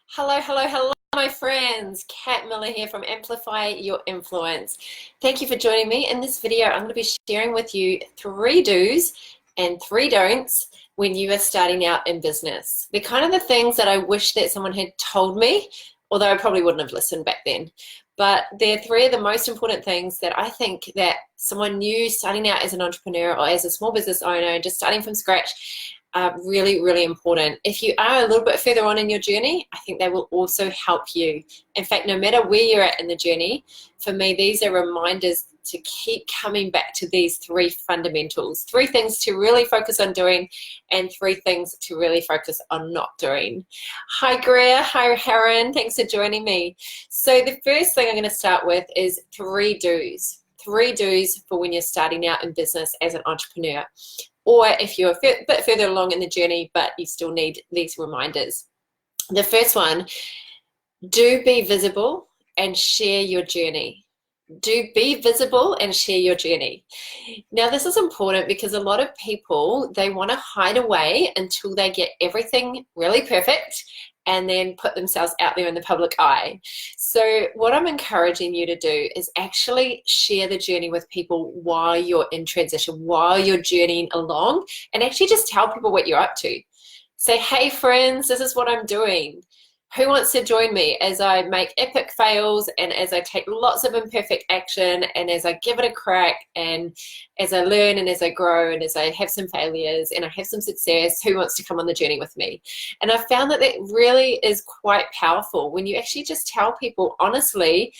Hello, hello, hello, my friends. Kat Miller here from Amplify Your Influence. Thank you for joining me. In this video, I'm going to be sharing with you 3 do's and 3 don'ts when you are starting out in business. They're kind of the things that I wish that someone had told me, although I probably wouldn't have listened back then. But they're 3 of the most important things that I think that someone new starting out as an entrepreneur or as a small business owner, just starting from scratch, are really, really important. If you are a little bit further on in your journey, I think they will also help you. In fact, no matter where you're at in the journey, for me, these are reminders to keep coming back to these 3 fundamentals, 3 things to really focus on doing and 3 things to really focus on not doing. Hi, Greer. Hi, Haran. Thanks for joining me. So the first thing I'm going to start with is 3 do's. 3 do's for when you're starting out in business as an entrepreneur, or if you're a bit further along in the journey but you still need these reminders. The first one, do be visible and share your journey. Do be visible and share your journey. Now, this is important because a lot of people, they want to hide away until they get everything really perfect and then put themselves out there in the public eye. So what I'm encouraging you to do is actually share the journey with people while you're in transition, while you're journeying along, and actually just tell people what you're up to. Say, hey friends, this is what I'm doing. Who wants to join me as I make epic fails and as I take lots of imperfect action and as I give it a crack and as I learn and as I grow and as I have some failures and I have some success? Who wants to come on the journey with me? And I've found that that really is quite powerful when you actually just tell people honestly,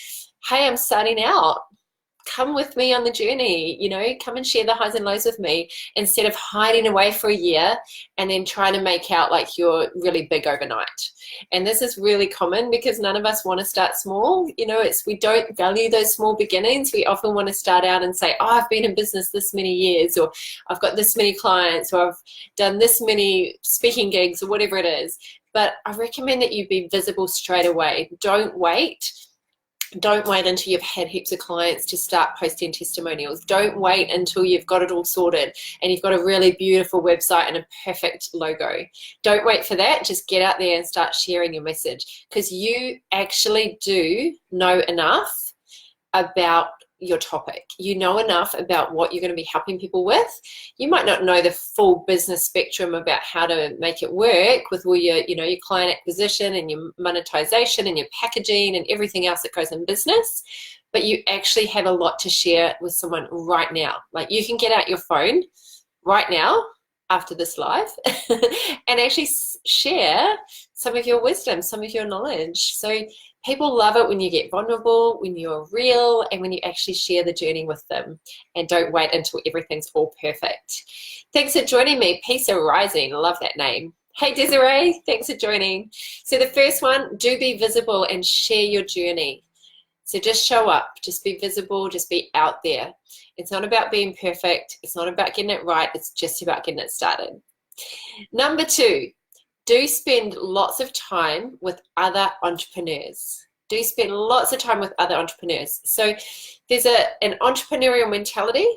hey, I'm starting out. Come with me on the journey, come and share the highs and lows with me, instead of hiding away for a year and then trying to make out like you're really big overnight. And this is really common because none of us want to start small. We don't value those small beginnings. We often want to start out and say, oh, I've been in business this many years, or I've got this many clients, or I've done this many speaking gigs, or whatever it is. But I recommend that you be visible straight away. Don't wait until you've had heaps of clients to start posting testimonials. Don't wait until you've got it all sorted and you've got a really beautiful website and a perfect logo. Don't wait for that. Just get out there and start sharing your message, because you actually do know enough about your topic. You know enough about what you're going to be helping people with. You might not know the full business spectrum about how to make it work with all your, your client acquisition and your monetization and your packaging and everything else that goes in business, but you actually have a lot to share with someone right now. Like, you can get out your phone right now after this live and actually share some of your wisdom, some of your knowledge. So people love it when you get vulnerable, when you're real, and when you actually share the journey with them, and don't wait until everything's all perfect. Thanks for joining me. Peace Arising. Love that name. Hey, Desiree. Thanks for joining. So the first one, do be visible and share your journey. So just show up, just be visible, just be out there. It's not about being perfect. It's not about getting it right. It's just about getting it started. Number 2, do spend lots of time with other entrepreneurs. Do spend lots of time with other entrepreneurs. So there's an entrepreneurial mentality,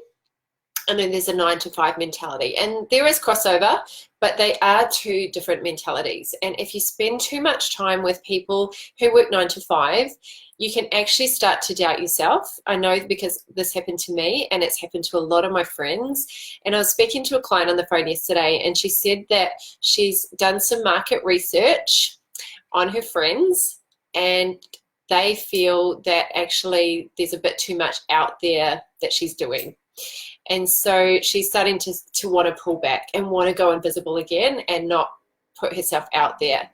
and then there's a 9-to-5 mentality. And there is crossover, but they are 2 different mentalities. And if you spend too much time with people who work 9-to-5, you can actually start to doubt yourself. I know because this happened to me, and it's happened to a lot of my friends. And I was speaking to a client on the phone yesterday, and she said that she's done some market research on her friends, and they feel that actually there's a bit too much out there that she's doing. And so she's starting to want to pull back and want to go invisible again and not put herself out there.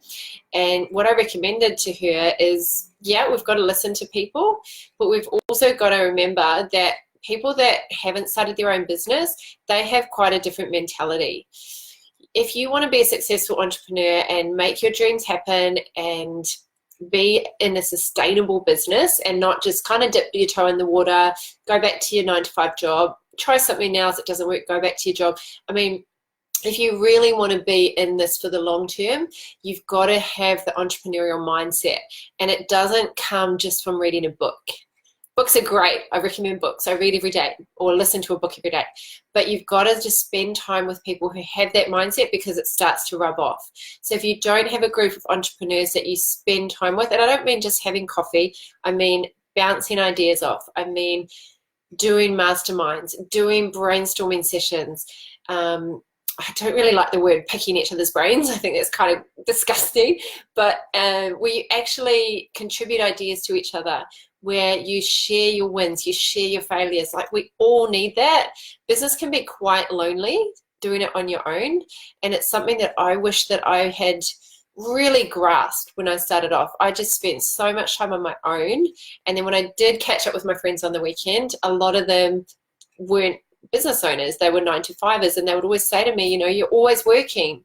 And what I recommended to her is, yeah, we've got to listen to people, but we've also got to remember that people that haven't started their own business, they have quite a different mentality. If you want to be a successful entrepreneur and make your dreams happen and be in a sustainable business and not just kind of dip your toe in the water, go back to your 9-to-5 job, try something else that doesn't work, go back to your job. I mean, if you really want to be in this for the long term, you've got to have the entrepreneurial mindset. And it doesn't come just from reading a book. Books are great. I recommend books. I read every day or listen to a book every day. But you've got to just spend time with people who have that mindset, because it starts to rub off. So if you don't have a group of entrepreneurs that you spend time with, and I don't mean just having coffee, I mean bouncing ideas off. I mean doing masterminds, doing brainstorming sessions. I don't really like the word picking each other's brains. I think that's kind of disgusting. But we actually contribute ideas to each other, where you share your wins, you share your failures. Like, we all need that. Business can be quite lonely doing it on your own. And it's something that I wish that I had really grasped when I started off. I just spent so much time on my own. And then when I did catch up with my friends on the weekend, a lot of them weren't business owners. They were 9-to-5ers, and they would always say to me, you know, you're always working.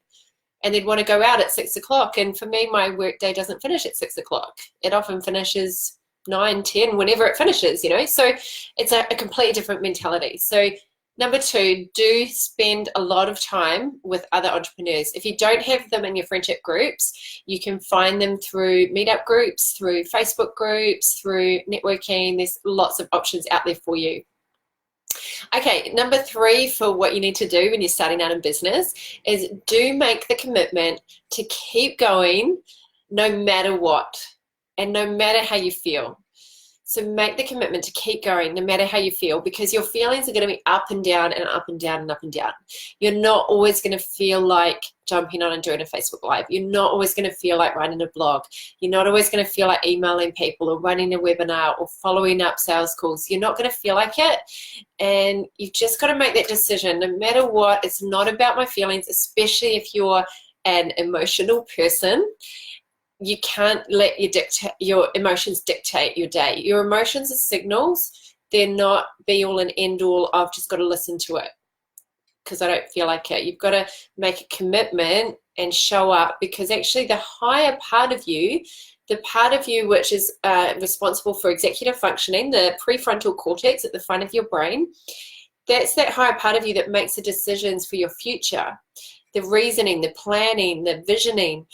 And they'd want to go out at 6 o'clock. And for me, my work day doesn't finish at 6 o'clock. It often finishes 9, 10, whenever it finishes, you know. So it's a completely different mentality. So number 2, do spend a lot of time with other entrepreneurs. If you don't have them in your friendship groups, you can find them through meetup groups, through Facebook groups, through networking. There's lots of options out there for you. Okay, number 3 for what you need to do when you're starting out in business is do make the commitment to keep going no matter what and no matter how you feel. So make the commitment to keep going no matter how you feel, because your feelings are going to be up and down and up and down and up and down. You're not always going to feel like jumping on and doing a Facebook Live. You're not always going to feel like writing a blog. You're not always going to feel like emailing people or running a webinar or following up sales calls. You're not going to feel like it. And you've just got to make that decision. No matter what, it's not about my feelings, especially if you're an emotional person. You can't let your emotions dictate your day. Your emotions are signals. They're not be all and end all. I've just got to listen to it because I don't feel like it. You've got to make a commitment and show up, because actually the higher part of you, the part of you which is responsible for executive functioning, the prefrontal cortex at the front of your brain, that's that higher part of you that makes the decisions for your future. The reasoning, the planning, the visioning.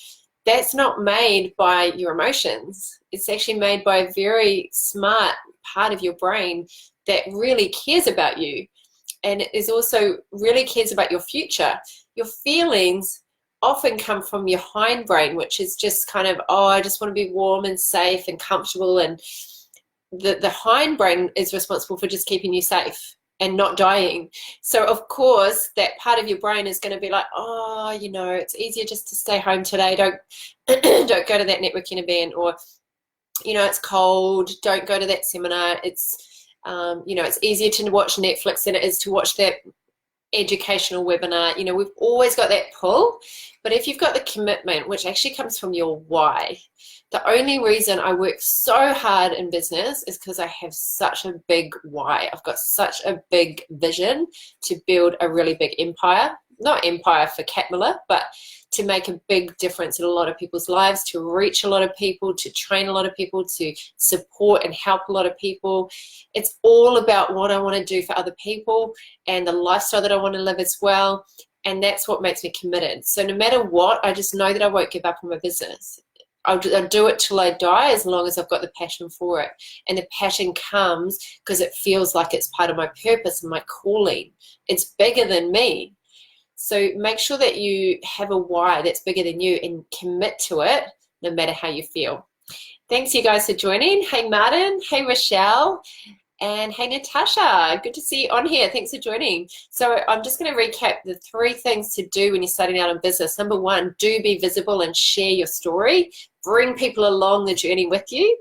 That's not made by your emotions. It's actually made by a very smart part of your brain that really cares about you, and it is also really cares about your future. Your feelings often come from your hindbrain, which is just kind of, oh, I just want to be warm and safe and comfortable, and the hindbrain is responsible for just keeping you safe and not dying. So of course that part of your brain is going to be like, oh, you know, it's easier just to stay home today. Don't don't go to that networking event, or, you know, it's cold, don't go to that seminar. It's you know, it's easier to watch Netflix than it is to watch that educational webinar. You know, we've always got that pull. But if you've got the commitment, which actually comes from your why, the only reason I work so hard in business is because I have such a big why. I've got such a big vision to build a really big empire. Not empire for Kat Miller, but to make a big difference in a lot of people's lives, to reach a lot of people, to train a lot of people, to support and help a lot of people. It's all about what I want to do for other people and the lifestyle that I want to live as well. And that's what makes me committed. So no matter what, I just know that I won't give up on my business. I'll do it till I die, as long as I've got the passion for it. And the passion comes because it feels like it's part of my purpose and my calling. It's bigger than me. So make sure that you have a why that's bigger than you and commit to it no matter how you feel. Thanks you guys for joining. Hey Martin, hey Rochelle, and hey Natasha. Good to see you on here. Thanks for joining. So I'm just going to recap the 3 things to do when you're starting out in business. Number 1, do be visible and share your story. Bring people along the journey with you.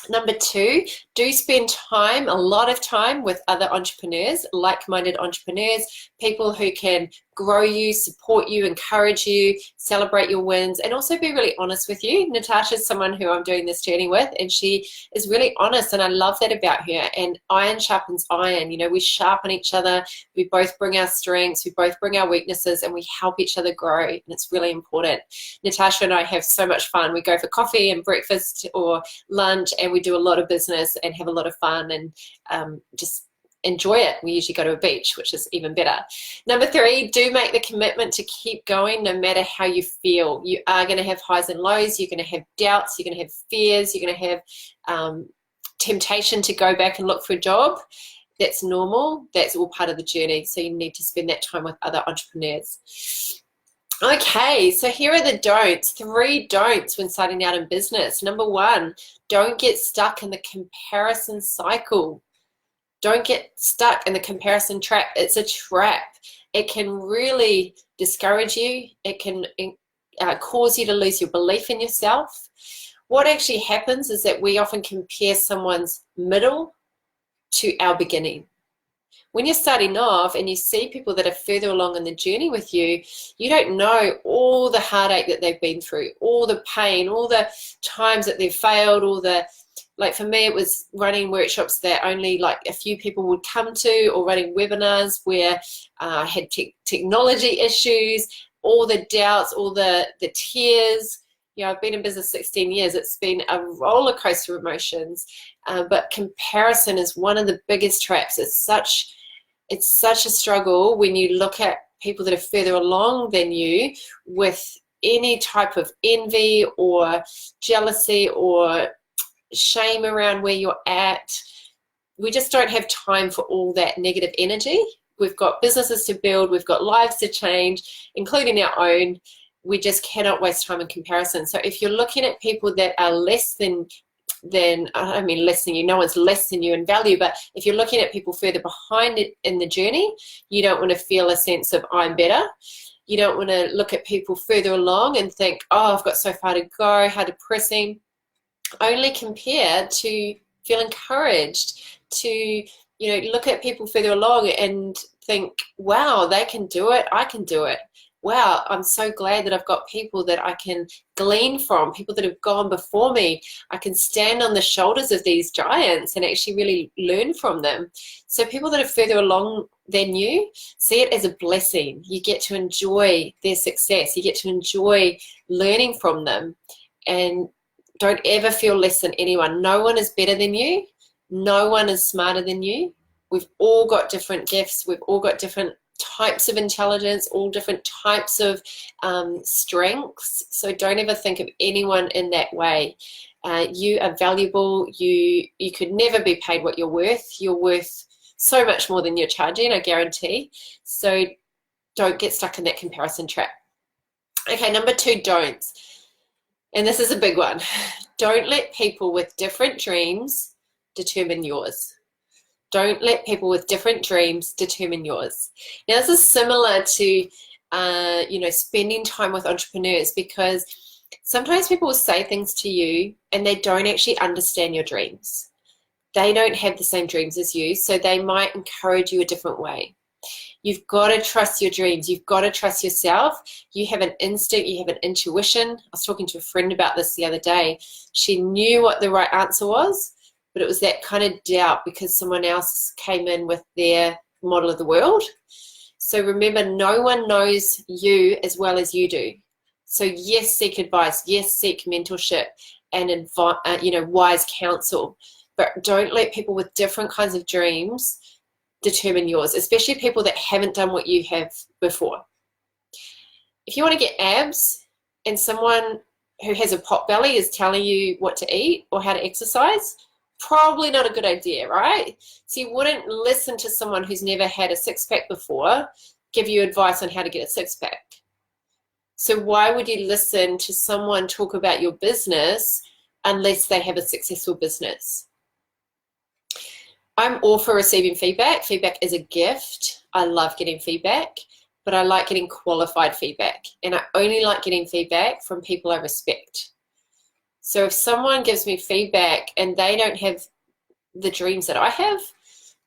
Number 2, do spend time, a lot of time, with other entrepreneurs, like-minded entrepreneurs, people who can grow you, support you, encourage you, celebrate your wins, and also be really honest with you. Natasha's someone who I'm doing this journey with, and she is really honest, and I love that about her. And iron sharpens iron. You know, we sharpen each other. We both bring our strengths. We both bring our weaknesses, and we help each other grow, and it's really important. Natasha and I have so much fun. We go for coffee and breakfast or lunch, and we do a lot of business and have a lot of fun and just enjoy it. We usually go to a beach, which is even better. Number 3, do make the commitment to keep going no matter how you feel. You are going to have highs and lows. You're going to have doubts. You're going to have fears. You're going to have temptation to go back and look for a job. That's normal. That's all part of the journey. So you need to spend that time with other entrepreneurs. Okay, so here are the don'ts. 3 don'ts when starting out in business. Number 1, don't get stuck in the comparison cycle. Don't get stuck in the comparison trap. It's a trap. It can really discourage you. It can cause you to lose your belief in yourself. What actually happens is that we often compare someone's middle to our beginning. When you're starting off and you see people that are further along in the journey with you, you don't know all the heartache that they've been through, all the pain, all the times that they've failed, all the, like for me, it was running workshops that only like a few people would come to, or running webinars where I had technology issues, all the doubts, all the tears. You know, I've been in business 16 years. It's been a roller coaster of emotions, but comparison is one of the biggest traps. It's such a struggle when you look at people that are further along than you with any type of envy or jealousy or shame around where you're at. We just don't have time for all that negative energy. We've got businesses to build. We've got lives to change, including our own. We just cannot waste time in comparison. So if you're looking at people that are less than I mean less than you, no one's less than you in value, but if you're looking at people further behind it in the journey, you don't want to feel a sense of I'm better. You don't want to look at people further along and think, oh, I've got so far to go, how depressing. Only compare to feel encouraged, to look at people further along and think, wow, they can do it, I can do it. Wow, I'm so glad that I've got people that I can glean from, people that have gone before me. I can stand on the shoulders of these giants and actually really learn from them. So people that are further along than you, see it as a blessing. You get to enjoy their success. You get to enjoy learning from them. And don't ever feel less than anyone. No one is better than you. No one is smarter than you. We've all got different gifts. We've all got different types of intelligence, all different types of strengths. So don't ever think of anyone in that way. You are valuable. You could never be paid what you're worth. You're worth so much more than you're charging, I guarantee. So don't get stuck in that comparison trap. Okay, number 2, don'ts. And this is a big one. Don't let people with different dreams determine yours. Don't let people with different dreams determine yours. Now, this is similar to, spending time with entrepreneurs, because sometimes people will say things to you and they don't actually understand your dreams. They don't have the same dreams as you, so they might encourage you a different way. You've got to trust your dreams. You've got to trust yourself. You have an instinct. You have an intuition. I was talking to a friend about this the other day. She knew what the right answer was, but it was that kind of doubt because someone else came in with their model of the world. So remember, no one knows you as well as you do. So yes, seek advice. Yes, seek mentorship and wise counsel. But don't let people with different kinds of dreams determine yours, especially people that haven't done what you have before. If you want to get abs and someone who has a pot belly is telling you what to eat or how to exercise, probably not a good idea, right? So you wouldn't listen to someone who's never had a six-pack before give you advice on how to get a six-pack. So why would you listen to someone talk about your business unless they have a successful business? I'm all for receiving feedback. Feedback is a gift. I love getting feedback, but I like getting qualified feedback. And I only like getting feedback from people I respect. So if someone gives me feedback and they don't have the dreams that I have,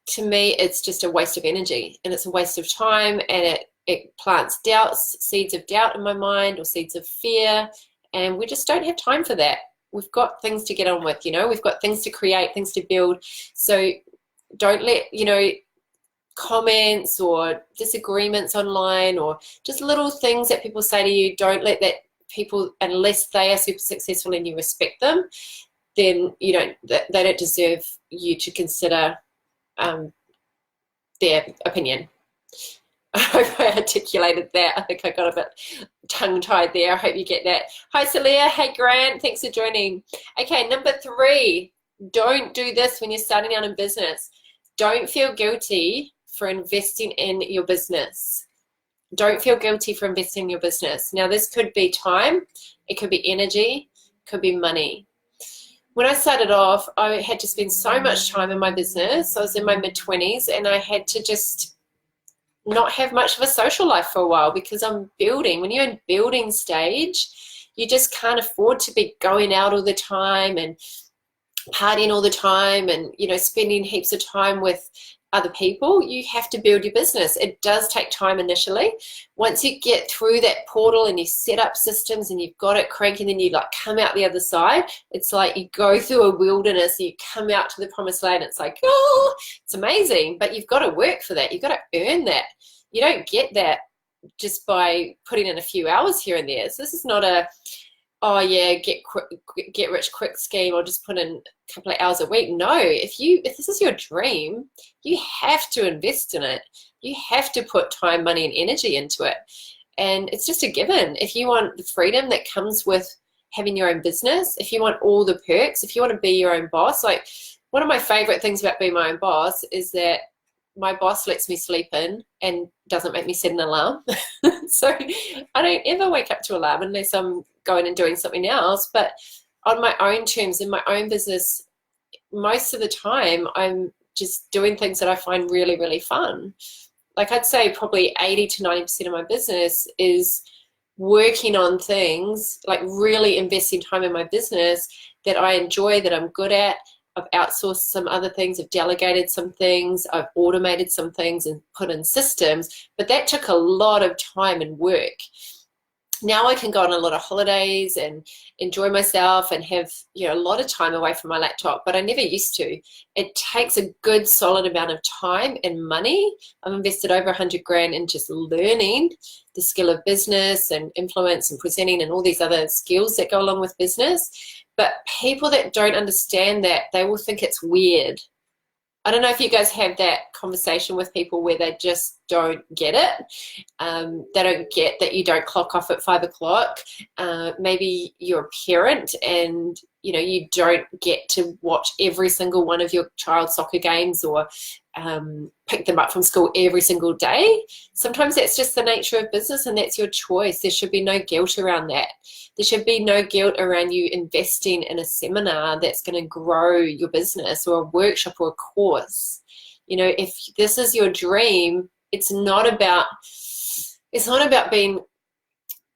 to me, it's just a waste of energy and it's a waste of time, and it plants doubts, seeds of doubt in my mind, or seeds of fear. And we just don't have time for that. We've got things to get on with, we've got things to create, things to build. So don't let, comments or disagreements online or just little things that people say to you, don't let that people, unless they are super successful and you respect them, then they don't deserve you to consider their opinion. I hope I articulated that. I think I got a bit tongue-tied there. I hope you get that. Hi, Celia. Hey, Grant. Thanks for joining. Okay, number 3. Don't do this when you're starting out in business. Don't feel guilty for investing in your business. Don't feel guilty for investing in your business. Now, this could be time, it could be energy, it could be money. When I started off, I had to spend so much time in my business. I was in my mid-20s and I had to just not have much of a social life for a while because I'm building. When you're in building stage, you just can't afford to be going out all the time and partying all the time and, you know, spending heaps of time with other people. You have to build your business. It does take time initially. Once you get through that portal and you set up systems and you've got it cranking, then you like come out the other side. It's like you go through a wilderness and you come out to the promised land. It's like, oh, it's amazing, but you've got to work for that. You've got to earn that. You don't get that just by putting in a few hours here and there. So this is not a, oh yeah, get rich quick scheme or just put in a couple of hours a week. No, if this is your dream, you have to invest in it. You have to put time, money, and energy into it. And it's just a given. If you want the freedom that comes with having your own business, if you want all the perks, if you want to be your own boss, like one of my favorite things about being my own boss is that my boss lets me sleep in and doesn't make me set an alarm. So I don't ever wake up to alarm unless I'm going and doing something else. But on my own terms, in my own business, most of the time I'm just doing things that I find really, really fun. Like I'd say probably 80 to 90% of my business is working on things, like really investing time in my business that I enjoy, that I'm good at. I've outsourced some other things, I've delegated some things, I've automated some things and put in systems, but that took a lot of time and work. Now I can go on a lot of holidays and enjoy myself and have, you know, a lot of time away from my laptop, but I never used to. It takes a good solid amount of time and money. I've invested over 100 grand in just learning the skill of business and influence and presenting and all these other skills that go along with business. But people that don't understand that, they will think it's weird. I don't know if you guys have that conversation with people where they just don't get it. They don't get that you don't clock off at 5 o'clock. Maybe you're a parent and you don't get to watch every single one of your child's soccer games or pick them up from school every single day. Sometimes that's just the nature of business and that's your choice. There should be no guilt around that. There should be no guilt around you investing in a seminar that's going to grow your business or a workshop or a course. If this is your dream, it's not about being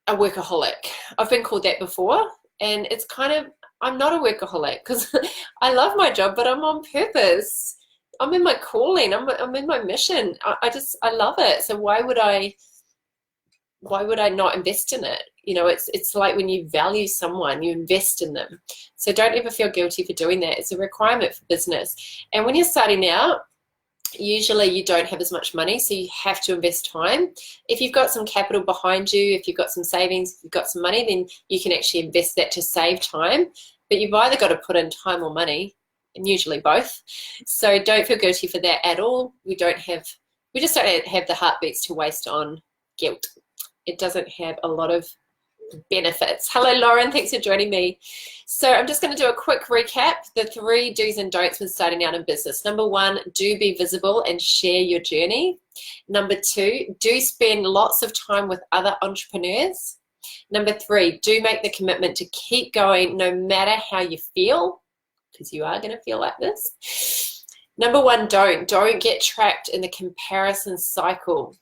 a workaholic. I've been called that before, and it's kind of, I'm not a workaholic because I love my job, but I'm on purpose. I'm in my calling. I'm in my mission. I love it. So why would I not invest in it? It's like when you value someone, you invest in them. So don't ever feel guilty for doing that. It's a requirement for business. And when you're starting out, usually you don't have as much money, so you have to invest time. If you've got some capital behind you, if you've got some savings, if you've got some money, then you can actually invest that to save time. But you've either got to put in time or money, and usually both. So don't feel guilty for that at all. We just don't have the heartbeats to waste on guilt. It doesn't have a lot of benefits. Hello, Lauren. Thanks for joining me. So I'm just going to do a quick recap. The 3 do's and don'ts when starting out in business. Number 1, do be visible and share your journey. Number 2, do spend lots of time with other entrepreneurs. Number 3, do make the commitment to keep going no matter how you feel, because you are going to feel like this. Number 1, don't get trapped in the comparison cycle.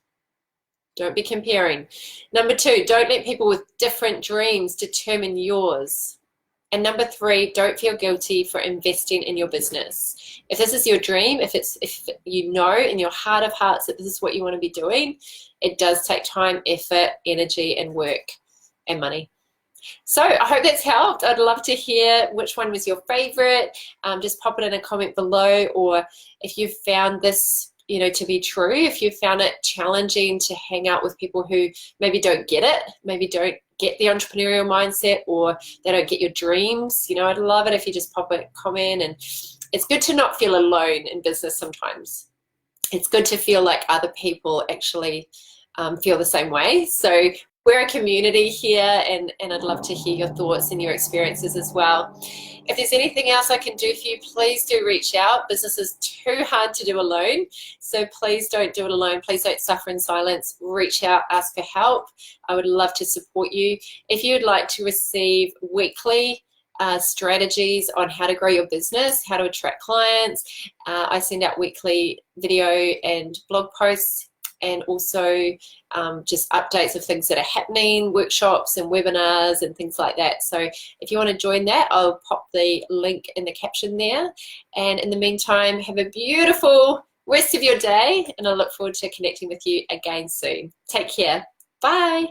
Don't be comparing. Number 2, don't let people with different dreams determine yours. And number 3, don't feel guilty for investing in your business. If this is your dream, if you know in your heart of hearts that this is what you want to be doing, it does take time, effort, energy, and work, and money. So I hope that's helped. I'd love to hear which one was your favorite. Just pop it in a comment below, or if you've found this to be true, if you found it challenging to hang out with people who maybe don't get it, maybe don't get the entrepreneurial mindset, or they don't get your dreams, I'd love it if you just pop a comment. And it's good to not feel alone in business sometimes. It's good to feel like other people actually feel the same way. So we're a community here, and I'd love to hear your thoughts and your experiences as well. If there's anything else I can do for you, please do reach out. Business is too hard to do alone, so please don't do it alone. Please don't suffer in silence. Reach out, ask for help. I would love to support you. If you'd like to receive weekly strategies on how to grow your business, how to attract clients, I send out weekly video and blog posts, and also just updates of things that are happening, workshops and webinars and things like that. So if you want to join that, I'll pop the link in the caption there. And in the meantime, have a beautiful rest of your day, and I look forward to connecting with you again soon. Take care. Bye.